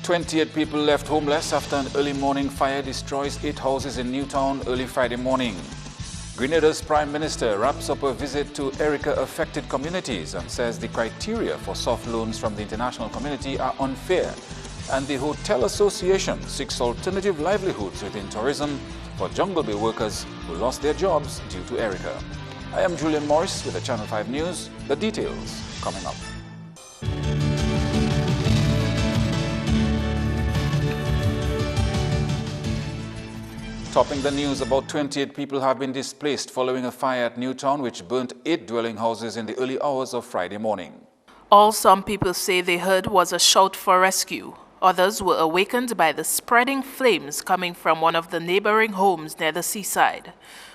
28 people left homeless after an early morning fire destroys 8 houses in Newtown early Friday morning. Grenada's Prime Minister wraps up a visit to Erica-affected communities and says the criteria for soft loans from the international community are unfair. And the Hotel Association seeks alternative livelihoods within tourism for Jungle Bay workers who lost their jobs due to Erica. I am Julian Morris with the Channel 5 News. The details coming up. Topping the news, about 28 people have been displaced following a fire at Newtown which burnt 8 dwelling houses in the early hours of Friday morning. All some people say they heard was a shout for rescue. Others were awakened by the spreading flames coming from one of the neighboring homes near the seaside.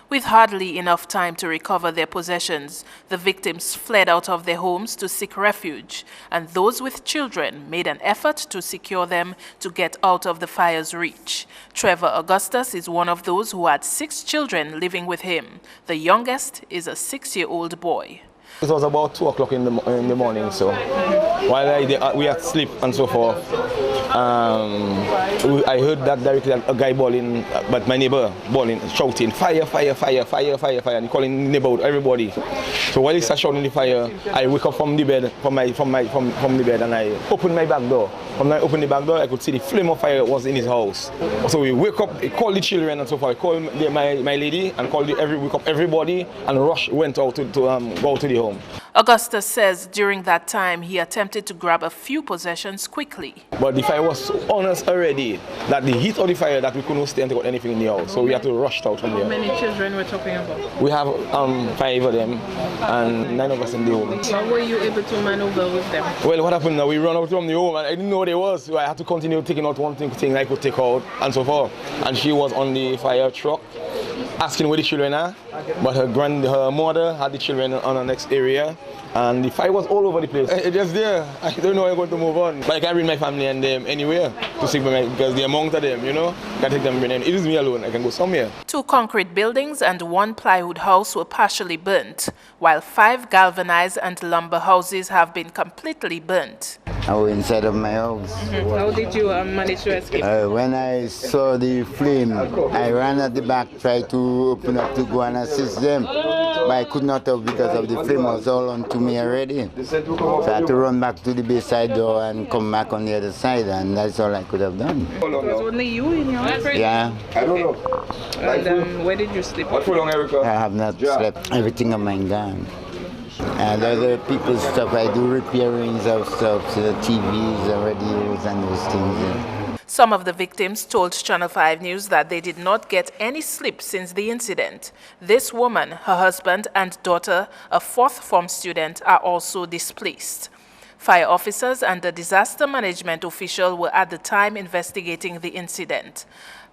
With hardly enough time to recover their possessions, the victims fled out of their homes to seek refuge, and those with children made an effort to secure them to get out of the fire's reach. Trevor Augustus is one of those who had 6 children living with him. The youngest is a 6-year-old boy. It was about 2 o'clock in the morning, so while we had sleep and so forth, I heard that directly a guy bawling, but my neighbor bawling, shouting, fire, fire, fire, fire, fire, fire, and calling neighborhood, everybody. So while he started shouting the fire, I wake up from the bed, from the bed, and I opened my back door. When I opened the back door, I could see the flame of fire was in his house. So we wake up, called the children and so forth. I called my lady and wake up everybody, and rush went out to go to the home. Augustus says during that time he attempted to grab a few possessions quickly. But the fire was so on us already that the heat of the fire that we couldn't stay and take out anything in the house. So we had to rush out from there. How many children we're talking about? We have 5 of them and 9 of us in the home. How were you able to maneuver with them? Well, what happened now, we run out from the home and I didn't know what it was. So I had to continue taking out one thing I could take out and so forth. And she was on the fire truck asking where the children are, but her mother had the children on the next area, and the fire was all over the place. It's just there. I don't know how I'm going to move on. But I can't bring my family and them anywhere to see them because the amount of them, you know, I can't take them in. It is me alone. I can go somewhere. 2 concrete buildings and 1 plywood house were partially burnt, while 5 galvanized and lumber houses have been completely burnt. I was inside of my house. How did you manage to escape? When I saw the flame, I ran at the back, tried to open up to go and assist them, but I could not have because of the flame was all onto me already. So I had to run back to the bayside door and come back on the other side, and that's all I could have done. It was only you in your house? Yeah. I don't know. And where did you sleep? I have not slept. Everything of mine gone. And other people's stuff, I do repairings of stuff, so TVs and radios and those things. Yeah. Some of the victims told Channel 5 News that they did not get any sleep since the incident. This woman, her husband and daughter, a 4th form student, are also displaced. Fire officers and a disaster management official were at the time investigating the incident.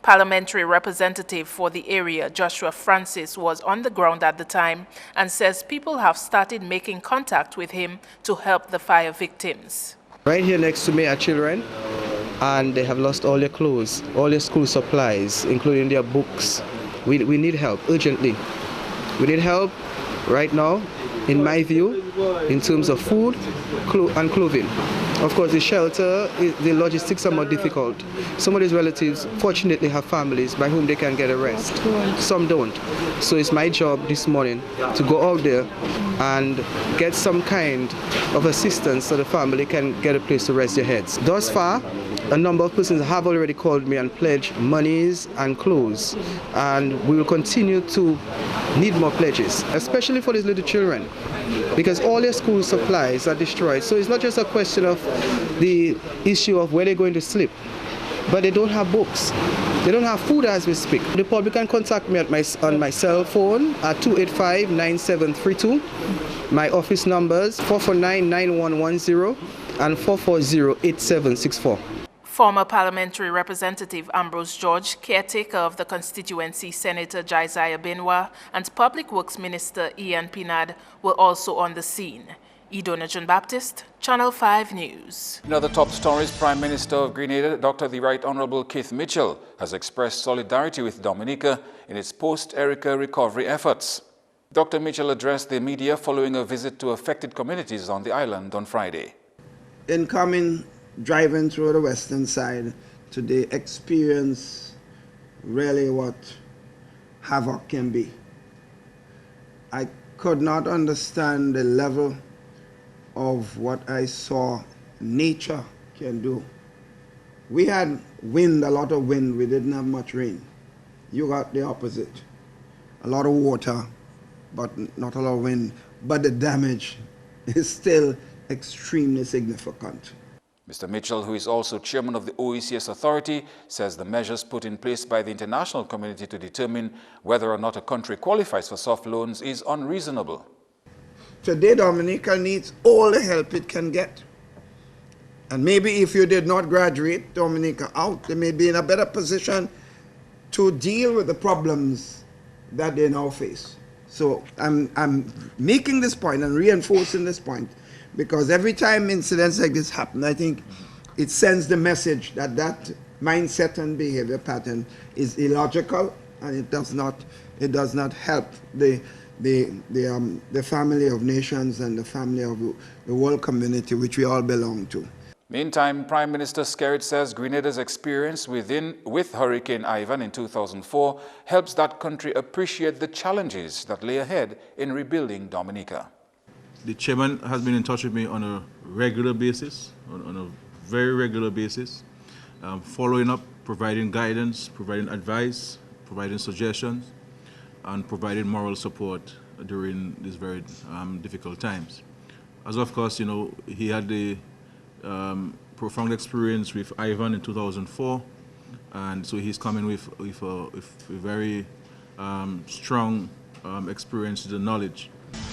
Parliamentary representative for the area, Joshua Francis, was on the ground at the time and says people have started making contact with him to help the fire victims. Right here next to me are children, and they have lost all their clothes, all their school supplies, including their books. We need help urgently. We need help right now, in my view, in terms of food and clothing. Of course, the shelter, the logistics are more difficult. Some of these relatives fortunately have families by whom they can get a rest. Some don't. So it's my job this morning to go out there and get some kind of assistance so the family can get a place to rest their heads. Thus far, a number of persons have already called me and pledged monies and clothes, and we will continue to need more pledges, especially for these little children, because all their school supplies are destroyed. So it's not just a question of the issue of where they're going to sleep, but they don't have books. They don't have food as we speak. The public can contact me on my cell phone at 285-9732. My office numbers 449-9110 and 440-8764. Former parliamentary representative Ambrose George, caretaker of the constituency Senator Josiah Benwa, and Public Works Minister Ian Pinard were also on the scene. Idona John Baptist, Channel 5 News. In other top stories, Prime Minister of Grenada, Dr. the Right Honorable Keith Mitchell, has expressed solidarity with Dominica in its post-Erica recovery efforts. Dr. Mitchell addressed the media following a visit to affected communities on the island on Friday. In coming driving through the western side today experience really what havoc can be. I could not understand the level of what I saw nature can do. We had wind, a lot of wind, we didn't have much rain. You got the opposite. A lot of water, but not a lot of wind. But the damage is still extremely significant. Mr. Mitchell, who is also chairman of the OECS authority, says the measures put in place by the international community to determine whether or not a country qualifies for soft loans is unreasonable. Today, Dominica needs all the help it can get. And maybe if you did not graduate Dominica out, they may be in a better position to deal with the problems that they now face. So I'm making this point and reinforcing this point because every time incidents like this happen, I think it sends the message that that mindset and behavior pattern is illogical and it does not help the family of nations and the family of the world community which we all belong to. Meantime, Prime Minister Skerrit says Grenada's experience with Hurricane Ivan in 2004 helps that country appreciate the challenges that lay ahead in rebuilding Dominica. The chairman has been in touch with me on a regular basis, on a very regular basis, following up, providing guidance, providing advice, providing suggestions, and providing moral support during these very difficult times. As of course, you know, he had the profound experience with Ivan in 2004, and so he's coming with a very strong experience and knowledge.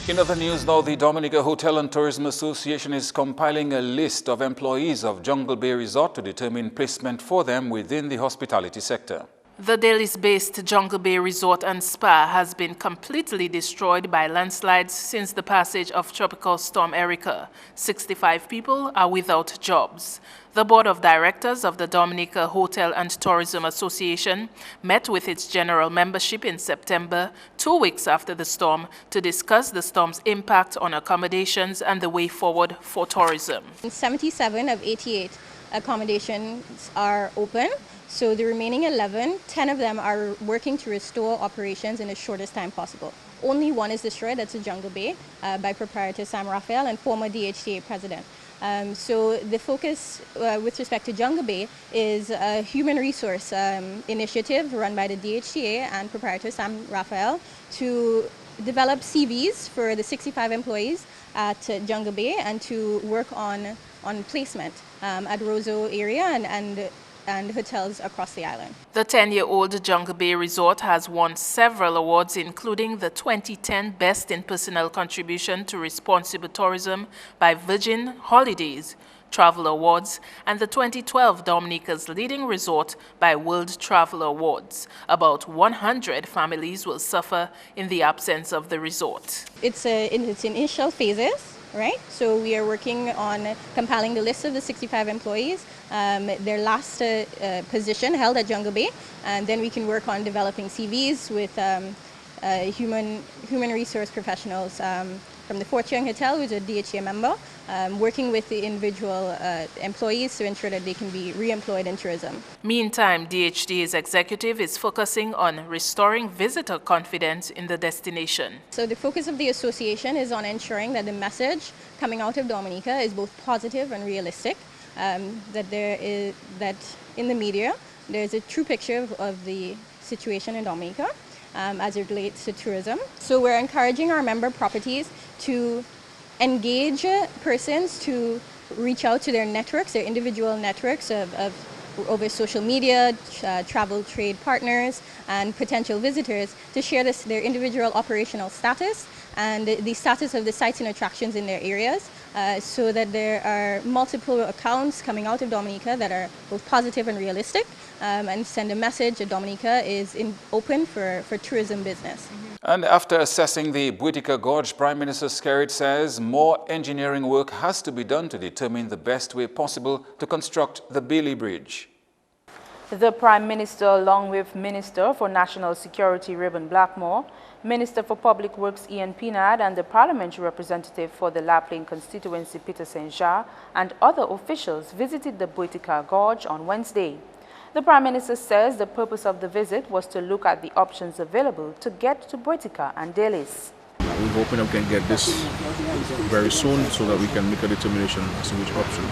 In other news now, the Dominica Hotel and Tourism Association is compiling a list of employees of Jungle Bay Resort to determine placement for them within the hospitality sector. The Dalis-based Jungle Bay Resort and Spa has been completely destroyed by landslides since the passage of Tropical Storm Erica. 65 people are without jobs. The Board of Directors of the Dominica Hotel and Tourism Association met with its general membership in September, 2 weeks after the storm, to discuss the storm's impact on accommodations and the way forward for tourism. 77 of 88 accommodations are open. So the remaining 11, 10 of them are working to restore operations in the shortest time possible. Only one is destroyed, that's the Jungle Bay, by proprietor Sam Raphael and former DHTA president. So the focus with respect to Jungle Bay is a human resource initiative run by the DHTA and proprietor Sam Raphael to develop CVs for the 65 employees at Jungle Bay and to work on placement at Roseau area and hotels across the island. The 10-year-old Jungle Bay Resort has won several awards, including the 2010 Best in Personnel Contribution to Responsible Tourism by Virgin Holidays Travel Awards and the 2012 Dominica's Leading Resort by World Travel Awards. About 100 families will suffer in the absence of the resort. It's in its initial phases. Right, so we are working on compiling the list of the 65 employees, their last position held at Jungle Bay, and then we can work on developing CVs with human resource professionals from the Fort Young Hotel, who's a DHA member, working with the individual employees to ensure that they can be re-employed in tourism. Meantime, DHT's executive is focusing on restoring visitor confidence in the destination. So the focus of the association is on ensuring that the message coming out of Dominica is both positive and realistic, that in the media there's a true picture of the situation in Dominica as it relates to tourism. So we're encouraging our member properties to engage persons to reach out to their networks, their individual networks over social media, travel trade partners, and potential visitors to share their individual operational status and the status of the sites and attractions in their areas, so that there are multiple accounts coming out of Dominica that are both positive and realistic, and send a message that Dominica is open for tourism business. And after assessing the Boudica Gorge, Prime Minister Skerrit says more engineering work has to be done to determine the best way possible to construct the Bailey Bridge. The Prime Minister, along with Minister for National Security Reuben Blackmore, Minister for Public Works Ian Pinard, and the parliamentary representative for the La Plaine constituency Peter Saint-Jean, and other officials visited the Boitica Gorge on Wednesday. The Prime Minister says the purpose of the visit was to look at the options available to get to Boitica and Delis. We're hoping we can get this very soon so that we can make a determination as to which option.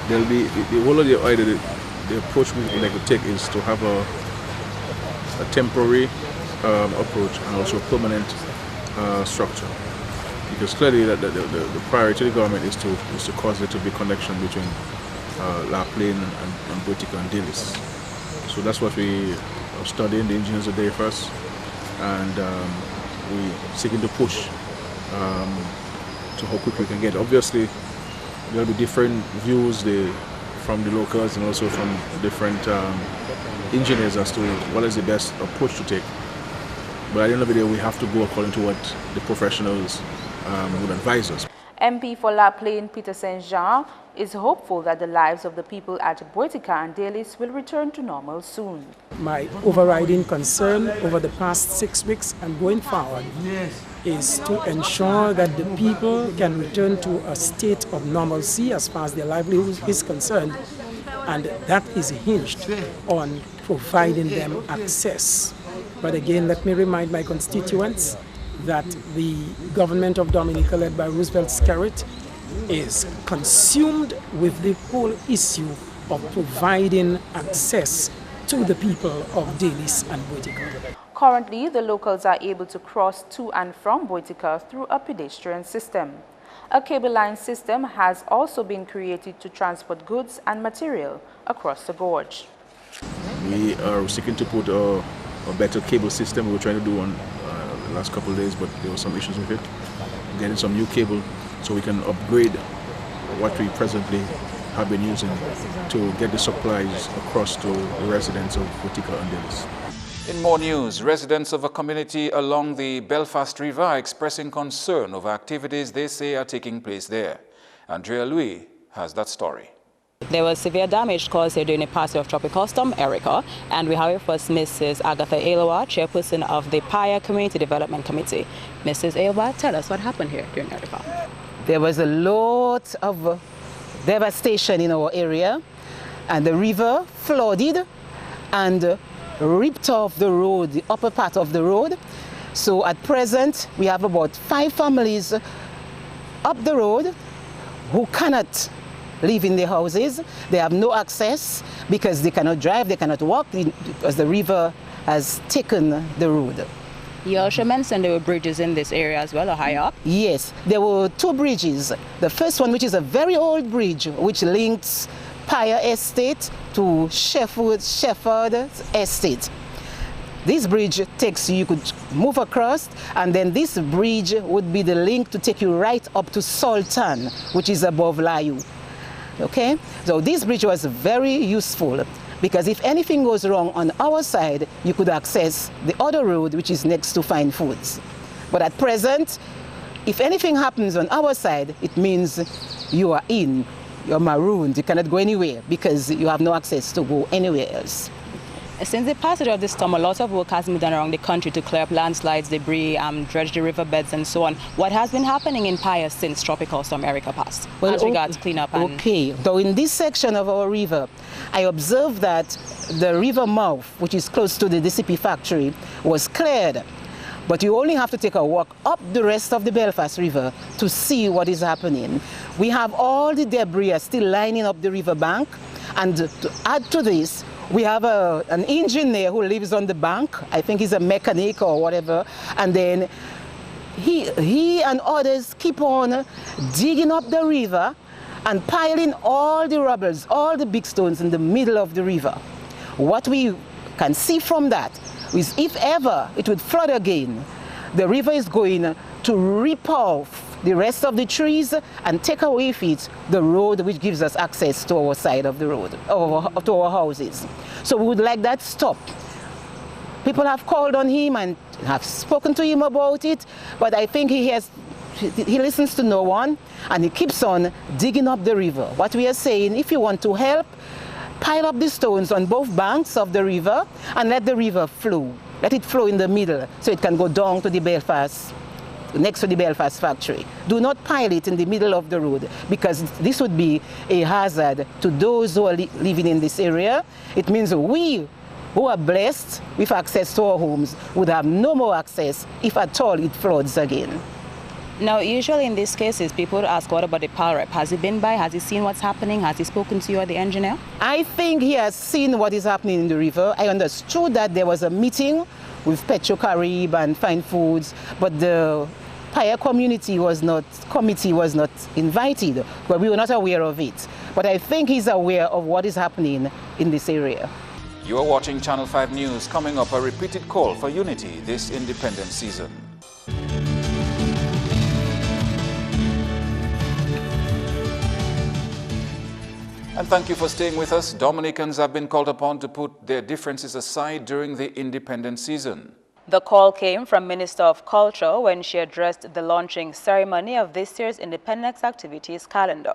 There'll be the whole of the idea. The approach we would like to take is to have a temporary approach and also permanent structure, because clearly the priority of the government is to cause there to be connection between La Plaine and Boitica and Delis. So that's what we are studying. The engineers are there first, and we're seeking to push to how quick we can get. Obviously, there will be different views from the locals and also from different engineers as to what is the best approach to take. But at the end of the day, we have to go according to what the professionals would advise us. MP for La Plaine Peter Saint-Jean is hopeful that the lives of the people at Boitica and Delis will return to normal soon. My overriding concern over the past 6 weeks and going forward is to ensure that the people can return to a state of normalcy as far as their livelihood is concerned, and that is hinged on providing them access. But again, let me remind my constituents that the government of Dominica, led by Roosevelt Skerrit, is consumed with the whole issue of providing access to the people of Delis and Boitica. Currently, the locals are able to cross to and from Boitica through a pedestrian system. A cable line system has also been created to transport goods and material across the gorge. We are seeking to put a better cable system. We were trying to do one the last couple of days, but there were some issues with it. Getting some new cable so we can upgrade what we presently have been using to get the supplies across to the residents of Boitica and Delis. In more news, residents of a community along the Belfast River are expressing concern over activities they say are taking place there. Andrea Louis has that story. There was severe damage caused here during the passage of Tropical Storm Erica, and we have first Mrs. Agatha Ailowa, chairperson of the Paya Community Development Committee. Mrs. Ailowa, tell us what happened here during Erica. There was a lot of devastation in our area, and the river flooded and ripped off the road, the upper part of the road. So at present, we have about 5 families up the road who cannot live in their houses. They have no access because they cannot drive, they cannot walk because the river has taken the road. You also mentioned there were bridges in this area as well, or high up? Yes, there were 2 bridges. The first one, which is a very old bridge, which links Paya Estate to Shefford Estate. This bridge takes you could move across, and then this bridge would be the link to take you right up to Sultan, which is above Layu. Okay, so this bridge was very useful because if anything goes wrong on our side, you could access the other road, which is next to Fine Foods. But at present, if anything happens on our side, it means you are you're marooned, you cannot go anywhere because you have no access to go anywhere else. Since the passage of this storm, a lot of work has been done around the country to clear up landslides, debris, dredge the riverbeds and so on. What has been happening in Paya since Tropical Storm Erica passed? Well, as regards cleanup and... Okay, so in this section of our river, I observed that the river mouth, which is close to the DCP factory, was cleared. But you only have to take a walk up the rest of the Belfast River to see what is happening. We have all the debris still lining up the river bank, and to add to this, we have an engineer who lives on the bank. I think he's a mechanic or whatever, and then he and others keep on digging up the river and piling all the rubbles, all the big stones in the middle of the river. What we can see from that is if ever it would flood again, the river is going to rip off the rest of the trees and take away with it the road which gives us access to our side of the road, to our houses. So we would like that stop. People have called on him and have spoken to him about it, but I think he listens to no one, and he keeps on digging up the river. What we are saying, if you want to help, pile up the stones on both banks of the river and let the river flow. Let it flow in the middle so it can go down to the Belfast, next to the Belfast factory. Do not pile it in the middle of the road because this would be a hazard to those who are living in this area. It means we who are blessed with access to our homes would have no more access if at all it floods again. Now, usually in these cases, people would ask, what about the pile rep? Has he been by? Has he seen what's happening? Has he spoken to you or the engineer? I think he has seen what is happening in the river. I understood that there was a meeting with Petro-Carib and Fine Foods, but the Paya community committee was not invited, but we were not aware of it. But I think he's aware of what is happening in this area. You are watching Channel 5 News. Coming up, a repeated call for unity this independence season. And thank you for staying with us. Dominicans have been called upon to put their differences aside during the independence season. The call came from Minister of Culture when she addressed the launching ceremony of this year's Independence Activities calendar.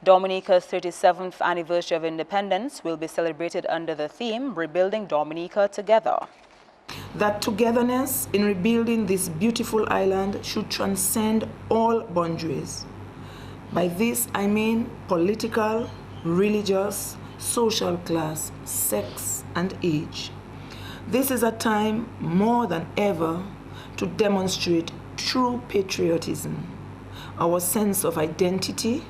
Dominica's 37th anniversary of independence will be celebrated under the theme Rebuilding Dominica Together. That togetherness in rebuilding this beautiful island should transcend all boundaries. By this I mean political, religious, social class, sex, and age. This is a time more than ever to demonstrate true patriotism, our sense of identity,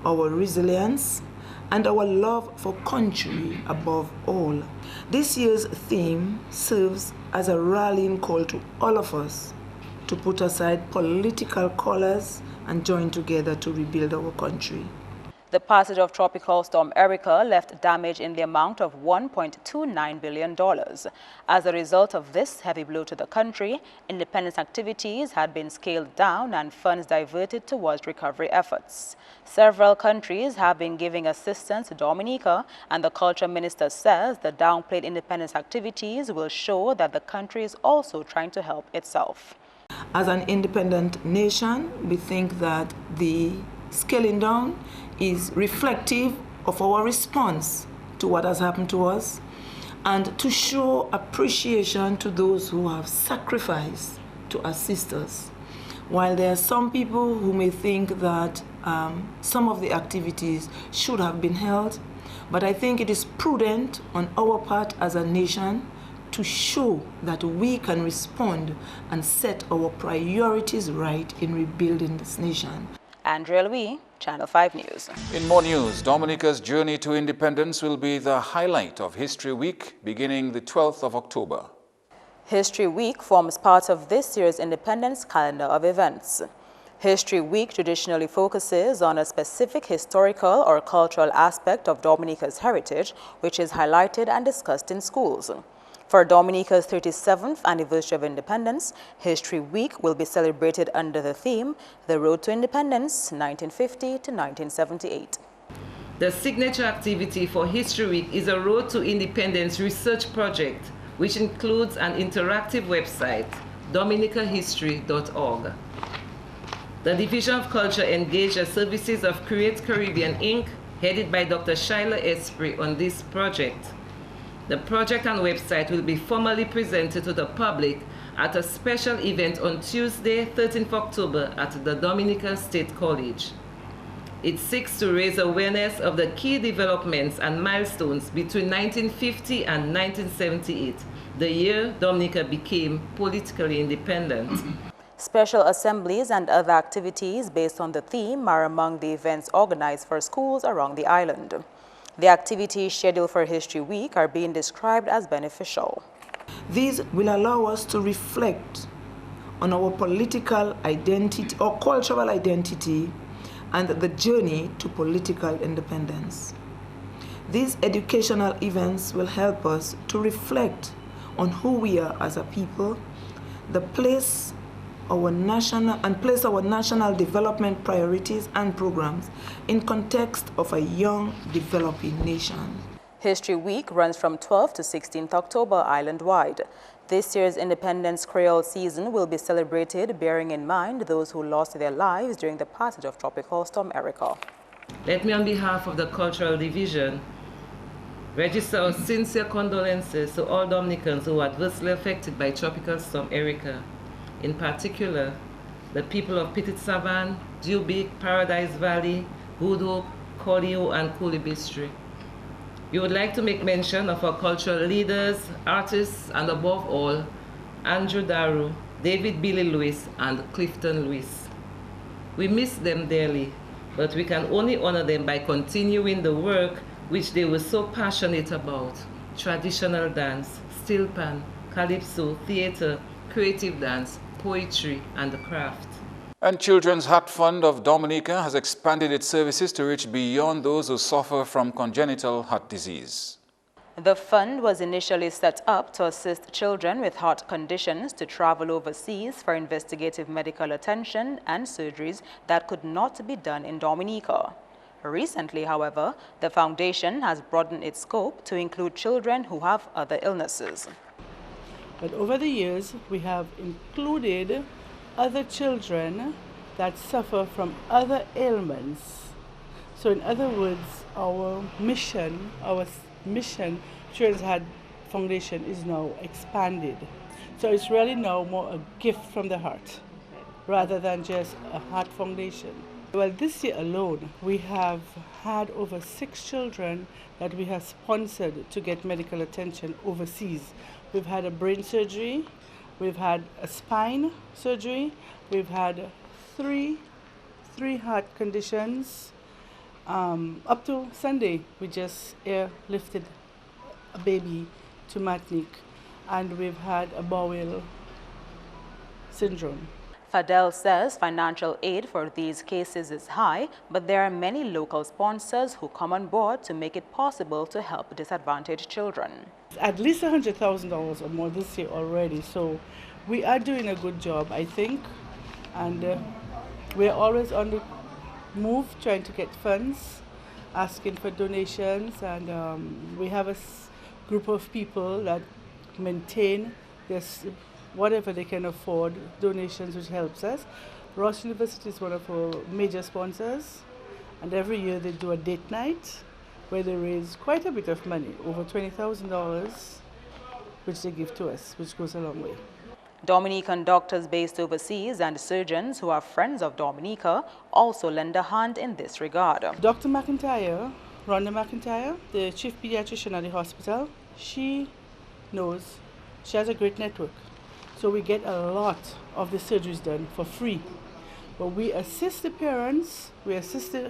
our resilience, and our love for country above all. This year's theme serves as a rallying call to all of us to put aside political colors and join together to rebuild our country. The passage of Tropical Storm Erica left damage in the amount of $1.29 billion. As a result of this heavy blow to the country, independence activities had been scaled down and funds diverted towards recovery efforts. Several countries have been giving assistance to Dominica, and the culture minister says the downplayed independence activities will show that the country is also trying to help itself. As an independent nation, we think that the scaling down is reflective of our response to what has happened to us and to show appreciation to those who have sacrificed to assist us. While there are some people who may think that some of the activities should have been held, but I think it is prudent on our part as a nation to show that we can respond and set our priorities right in rebuilding this nation. Andrea Louis, Channel 5 News. In more news, Dominica's journey to independence will be the highlight of History Week beginning the 12th of October. History Week forms part of this year's independence calendar of events. History Week traditionally focuses on a specific historical or cultural aspect of Dominica's heritage, which is highlighted and discussed in schools. For Dominica's 37th anniversary of independence, History Week will be celebrated under the theme, The Road to Independence, 1950 to 1978. The signature activity for History Week is a Road to Independence research project, which includes an interactive website, dominicahistory.org. The Division of Culture engaged the services of Create Caribbean, Inc., headed by Dr. Shyla Esprit, on this project. The project and website will be formally presented to the public at a special event on Tuesday, 13th October at the Dominica State College. It seeks to raise awareness of the key developments and milestones between 1950 and 1978, the year Dominica became politically independent. Special assemblies and other activities based on the theme are among the events organized for schools around the island. The activities scheduled for History Week are being described as beneficial. These will allow us to reflect on our political identity or cultural identity and the journey to political independence. These educational events will help us to reflect on who we are as a people, place our national development priorities and programs in context of a young, developing nation. History Week runs from 12th to 16th October island-wide. This year's Independence Creole season will be celebrated bearing in mind those who lost their lives during the passage of Tropical Storm Erica. Let me, on behalf of the Cultural Division, register our sincere condolences to all Dominicans who were adversely affected by Tropical Storm Erica. In particular, the people of Petit Savan, Dubic, Paradise Valley, Good Hope, Collio, and Coolibistri. We would like to make mention of our cultural leaders, artists, and above all, Andrew Daru, David Billy Lewis, and Clifton Lewis. We miss them dearly, but we can only honor them by continuing the work which they were so passionate about: traditional dance, steel pan, calypso, theater, creative dance, poetry, and the craft. And Children's Heart Fund of Dominica has expanded its services to reach beyond those who suffer from congenital heart disease. The fund was initially set up to assist children with heart conditions to travel overseas for investigative medical attention and surgeries that could not be done in Dominica. Recently, however, the foundation has broadened its scope to include children who have other illnesses. But over the years, we have included other children that suffer from other ailments. So in other words, our mission, Children's Heart Foundation, is now expanded. So it's really now more a gift from the heart rather than just a heart foundation. Well, this year alone, we have had over 6 children that we have sponsored to get medical attention overseas. We've had a brain surgery, we've had a spine surgery, we've had three heart conditions. Up to Sunday, we just airlifted a baby to Martinique, and we've had a bowel syndrome. Fadel says financial aid for these cases is high, but there are many local sponsors who come on board to make it possible to help disadvantaged children. At least $100,000 or more this year already, so we are doing a good job, I think, and we're always on the move trying to get funds, asking for donations, and we have a group of people that maintain this, whatever they can afford, donations, which helps us. Ross University is one of our major sponsors, and every year they do a date night where they raise quite a bit of money, over $20,000, which they give to us, which goes a long way. Dominican doctors based overseas and surgeons who are friends of Dominica also lend a hand in this regard. Dr. McIntyre, Rhonda McIntyre, the chief pediatrician at the hospital, she knows, she has a great network. So we get a lot of the surgeries done for free. But we assist the parents, we assist the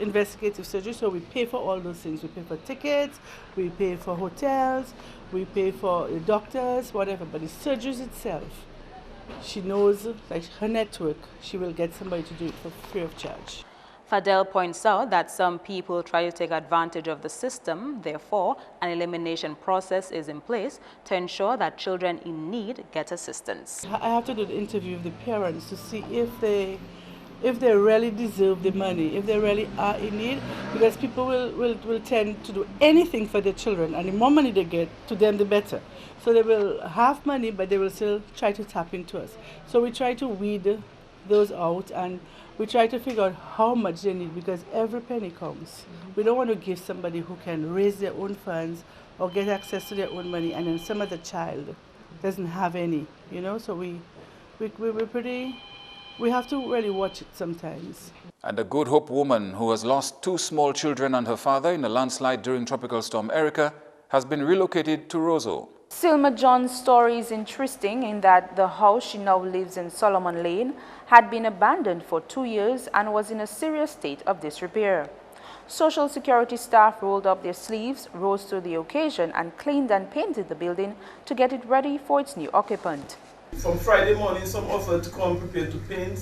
investigative surgery, so we pay for all those things. We pay for tickets, we pay for hotels, we pay for the doctors, whatever. But the surgeries itself, she knows, like her network, she will get somebody to do it for free of charge. Fadel points out that some people try to take advantage of the system. Therefore, an elimination process is in place to ensure that children in need get assistance. I have to do the interview with the parents to see if they really deserve the money, if they really are in need, because people will tend to do anything for their children, and the more money they get, to them the better. So they will have money, but they will still try to tap into us. So we try to weed those out, and we try to figure out how much they need, because every penny counts. We don't want to give somebody who can raise their own funds or get access to their own money, and then some other child doesn't have any, you know, so we have to really watch it sometimes. And a Good Hope woman who has lost 2 small children and her father in a landslide during Tropical Storm Erica has been relocated to Roseau. Silma John's story is interesting in that the house she now lives in, Solomon Lane, had been abandoned for 2 years and was in a serious state of disrepair. Social security staff rolled up their sleeves, rose to the occasion, and cleaned and painted the building to get it ready for its new occupant. From Friday morning, some offered to come prepared to paint.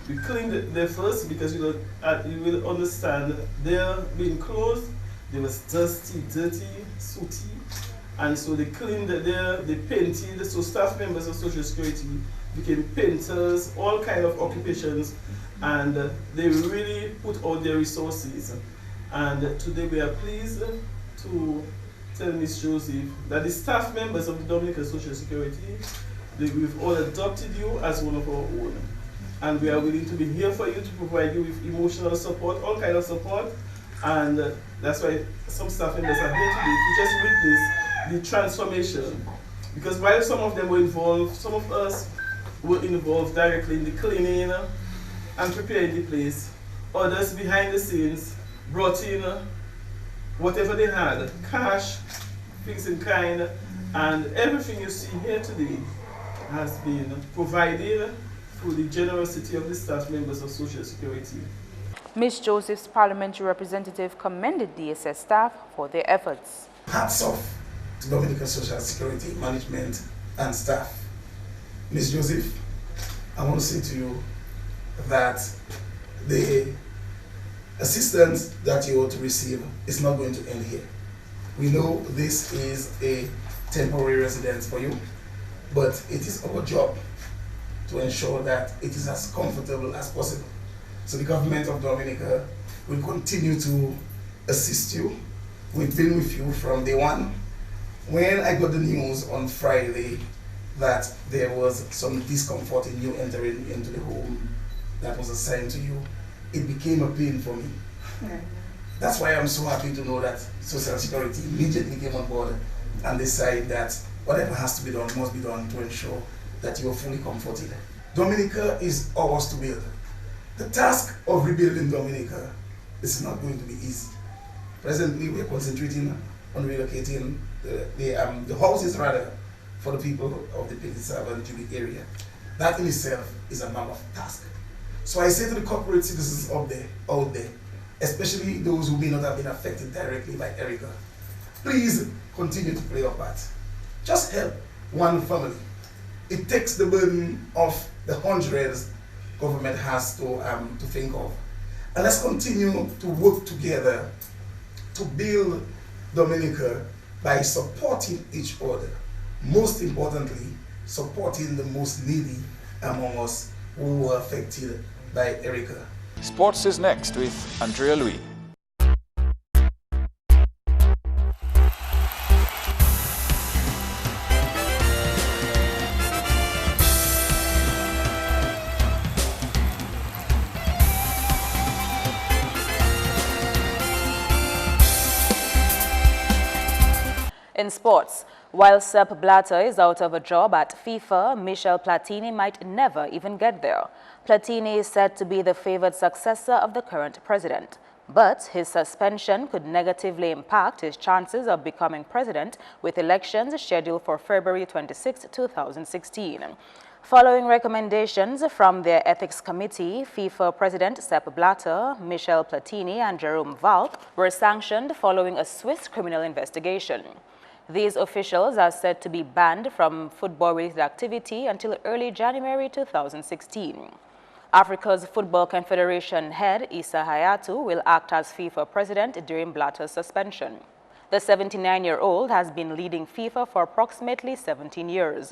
We cleaned it there first because you will understand they're being closed. They was dusty, dirty, sooty. And so they cleaned it there, they painted. So staff members of Social Security became painters, all kind of occupations. And they really put out their resources. And today we are pleased to tell Ms. Joseph that the staff members of the Dominican Social Security, we've all adopted you as one of our own. And we are willing to be here for you, to provide you with emotional support, all kind of support. And that's why some staff members are here today to just witness the transformation. Because while some of them were involved, some of us were involved directly in the cleaning and preparing the place. Others behind the scenes brought in whatever they had, cash, things in kind, and everything you see here today has been provided through the generosity of the staff members of Social Security. Ms. Joseph's parliamentary representative commended DSS staff for their efforts. Hats off to Dominican Social Security management and staff. Ms. Joseph, I want to say to you that the assistance that you ought to receive is not going to end here. We know this is a temporary residence for you, but it is our job to ensure that it is as comfortable as possible. So the government of Dominica will continue to assist you. We've been with you from day one. When I got the news on Friday that there was some discomfort in you entering into the home that was assigned to you, it became a pain for me. That's why I'm so happy to know that Social Security immediately came on board and decided that whatever has to be done must be done to ensure that you are fully comforted. Dominica is ours to build. The task of rebuilding Dominica is not going to be easy. Presently, we are concentrating on relocating the houses rather for the people of the Peninsula and Jubilee area. That in itself is a mammoth task. So I say to the corporate citizens out there, especially those who may not have been affected directly by Erica, please continue to play your part. Just help one family. It takes the burden of the hundreds government has to think of. And let's continue to work together to build Dominica by supporting each other. Most importantly, supporting the most needy among us who were affected by Erica. Sports is next with Andrea Louis. In sports, while Sepp Blatter is out of a job at FIFA, Michel Platini might never even get there. Platini is said to be the favored successor of the current president, but his suspension could negatively impact his chances of becoming president with elections scheduled for February 26, 2016. Following recommendations from their ethics committee, FIFA President Sepp Blatter, Michel Platini and Jerome Valk were sanctioned following a Swiss criminal investigation. These officials are said to be banned from football-related activity until early January 2016. Africa's Football Confederation head Issa Hayatou will act as FIFA president during Blatter's suspension. The 79-year-old has been leading FIFA for approximately 17 years.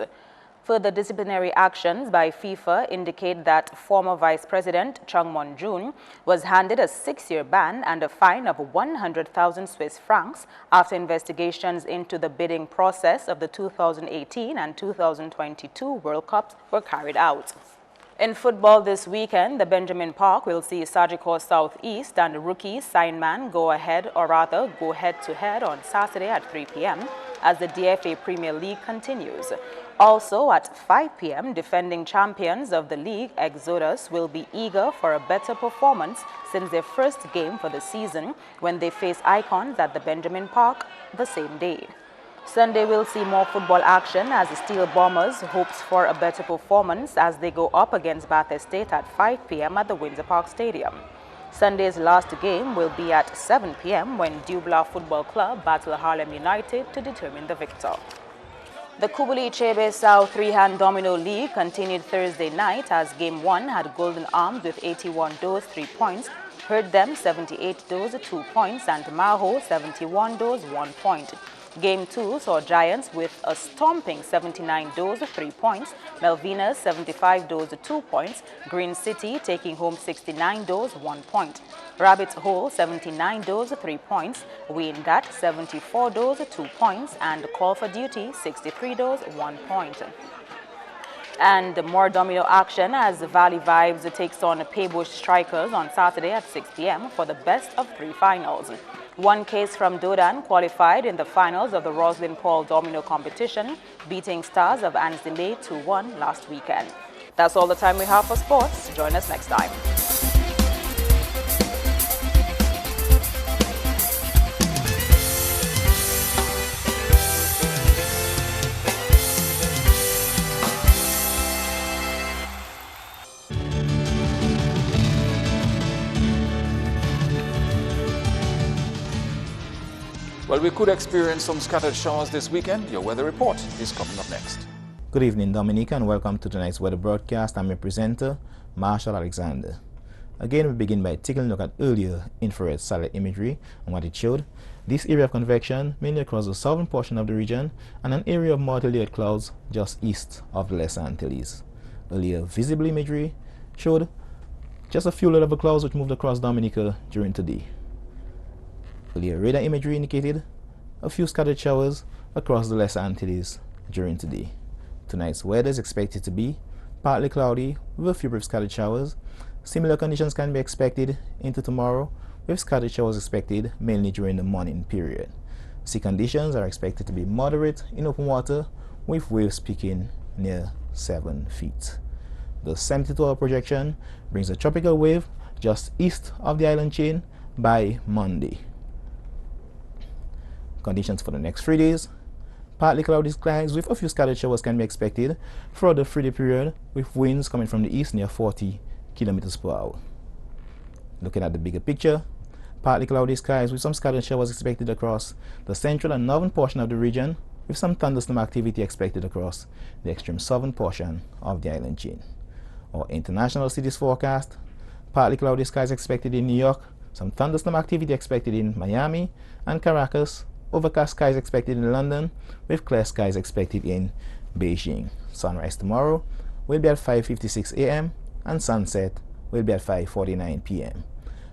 Further disciplinary actions by FIFA indicate that former Vice President Chung Mon-jun was handed a 6-year ban and a fine of 100,000 Swiss francs after investigations into the bidding process of the 2018 and 2022 World Cups were carried out. In football this weekend, the Benjamin Park will see Sagicor Southeast and rookie Signman go head-to-head on Saturday at 3 p.m. as the DFA Premier League continues. Also at 5 p.m., defending champions of the league, Exodus, will be eager for a better performance since their first game for the season when they face Icons at the Benjamin Park the same day. Sunday will see more football action as the Steel Bombers hopes for a better performance as they go up against Bath Estate at 5 p.m. at the Windsor Park Stadium. Sunday's last game will be at 7 p.m. when Dubla Football Club battle Harlem United to determine the victor. The Kubuli Chebe Sao three-hand domino league continued Thursday night as Game 1 had Golden Arms with 81 doors 3 points, Heard Them 78 doors 2 points, and Maho 71 doors 1 point. Game 2 saw Giants with a stomping 79 doors 3 points, Melvinas 75 doors 2 points, Green City taking home 69 doors 1 point, Rabbit Hole 79 doors 3 points, Weengat 74 doors 2 points, and Call for Duty 63 doors 1 point. And more domino action as the Valley Vibes takes on the Paybush Strikers on Saturday at 6 p.m. for the best of 3 finals. One case from Dodan qualified in the finals of the Roslyn Paul Domino competition, beating Stars of Ansley 2-1 last weekend. That's all the time we have for sports. Join us next time. Well, we could experience some scattered showers this weekend. Your weather report is coming up next. Good evening, Dominica, and welcome to tonight's weather broadcast. I'm your presenter, Marshall Alexander. Again, we begin by taking a look at earlier infrared satellite imagery and what it showed. This area of convection mainly across the southern portion of the region and an area of multi-layered clouds just east of the Lesser Antilles. Earlier visible imagery showed just a few level clouds which moved across Dominica during today. Earlier radar imagery indicated a few scattered showers across the Lesser Antilles during today. Tonight's weather is expected to be partly cloudy with a few brief scattered showers. Similar conditions can be expected into tomorrow, with scattered showers expected mainly during the morning period. Sea conditions are expected to be moderate in open water, with waves peaking near 7 feet. The 72-hour projection brings a tropical wave just east of the island chain by Monday. Conditions for the next 3 days: partly cloudy skies with a few scattered showers can be expected throughout the 3-day period, with winds coming from the east near 40 kilometers per hour. Looking at the bigger picture, partly cloudy skies with some scattered showers expected across the central and northern portion of the region, with some thunderstorm activity expected across the extreme southern portion of the island chain. Our international cities forecast: partly cloudy skies expected in New York, some thunderstorm activity expected in Miami and Caracas, overcast skies expected in London, with clear skies expected in Beijing. Sunrise tomorrow will be at 5:56 a.m. and sunset will be at 5:49 p.m.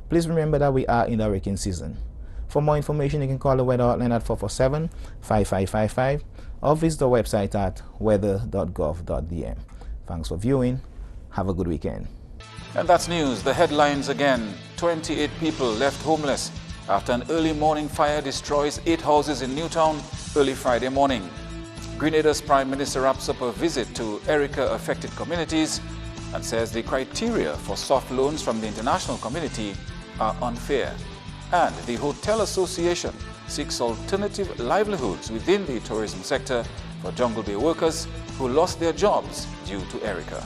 Please remember that we are in the hurricane season. For more information, you can call the weather hotline at 447-5555 or visit the website at weather.gov.dm. Thanks for viewing. Have a good weekend. And that's news. The headlines again. 28 people left homeless after an early morning fire destroys 8 houses in Newtown early Friday morning. Grenada's Prime Minister wraps up a visit to Erica-affected communities and says the criteria for soft loans from the international community are unfair. And the Hotel Association seeks alternative livelihoods within the tourism sector for Jungle Bay workers who lost their jobs due to Erica.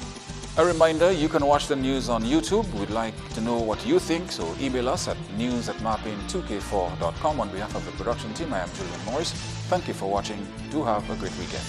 A reminder, you can watch the news on YouTube. We'd like to know what you think, so email us at news@marpin2k4.com. On behalf of the production team, I am Julian Morris. Thank you for watching. Do have a great weekend.